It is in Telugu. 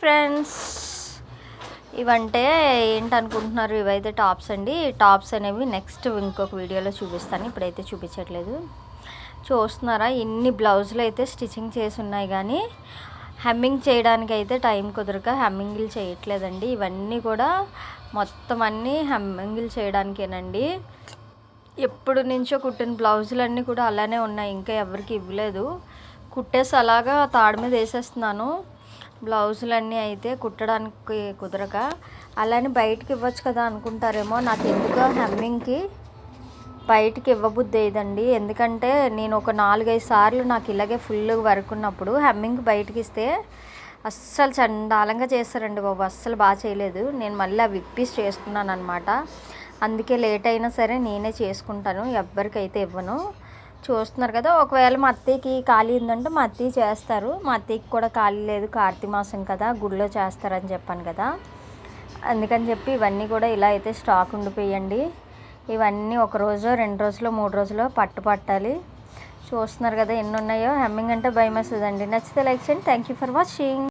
ఫ్రెండ్స్, ఇవంటే ఏంటనుకుంటున్నారు? ఇవైతే టాప్స్ అండి. టాప్స్ అనేవి నెక్స్ట్ ఇంకొక వీడియోలో చూపిస్తాను, ఇప్పుడైతే చూపించట్లేదు. చూస్తున్నారా, ఇన్ని బ్లౌజులు అయితే స్టిచ్చింగ్ చేసి ఉన్నాయి, కానీ హెమ్మింగ్ చేయడానికి అయితే టైం కుదరక హెమ్మింగ్లు చేయట్లేదండి. ఇవన్నీ కూడా మొత్తం అన్నీ హెమ్మింగ్లు చేయడానికేనండి. ఎప్పుడు నుంచో కుట్టిన బ్లౌజులన్నీ కూడా అలానే ఉన్నాయి, ఇంకా ఎవరికి ఇవ్వలేదు. కుట్టేసి అలాగా తాడు మీద వేసేస్తున్నాను. బ్లౌజులన్నీ అయితే కుట్టడానికి కుదరక, అలానే బయటకి ఇవ్వచ్చు కదా అనుకుంటారేమో. నాకు ఎందుకో హెమ్మింగ్కి బయటికి ఇవ్వబుద్ధి అయ్యిందండి. ఎందుకంటే నేను ఒక 4-5 సార్లు నాకు ఇలాగే ఫుల్ వర్క్ ఉన్నప్పుడు హెమ్మింగ్ బయటకి ఇస్తే అస్సలు చండాలంగా చేస్తారండి బాబు, అస్సలు బాగా చేయలేదు. నేను మళ్ళీ అవి విప్పేసి చేసుకున్నాను అనమాట. అందుకే లేట్ అయినా సరే నేనే చేసుకుంటాను, ఎవ్వరికైతే ఇవ్వను. చూస్తున్నారు కదా, ఒకవేళ మా అత్తయ్యకి ఖాళీ ఉందంటే మా అత్తయ్య చేస్తారు. మా అత్తయ్యకి కూడా ఖాళీ లేదు, కార్తీక మాసం కదా, గుడిలో చేస్తారని చెప్పాను కదా. అందుకని చెప్పి ఇవన్నీ కూడా ఇలా అయితే స్టాక్ ఉండిపోయండి. ఇవన్నీ 1 రోజు 2 రోజులు 3 రోజులు పట్టాలి. చూస్తున్నారు కదా ఎన్ని ఉన్నాయో. హెమ్మింగ్ అంటే భయం వేస్తుందండి. నచ్చితే లైక్ చేయండి. Thank you for watching.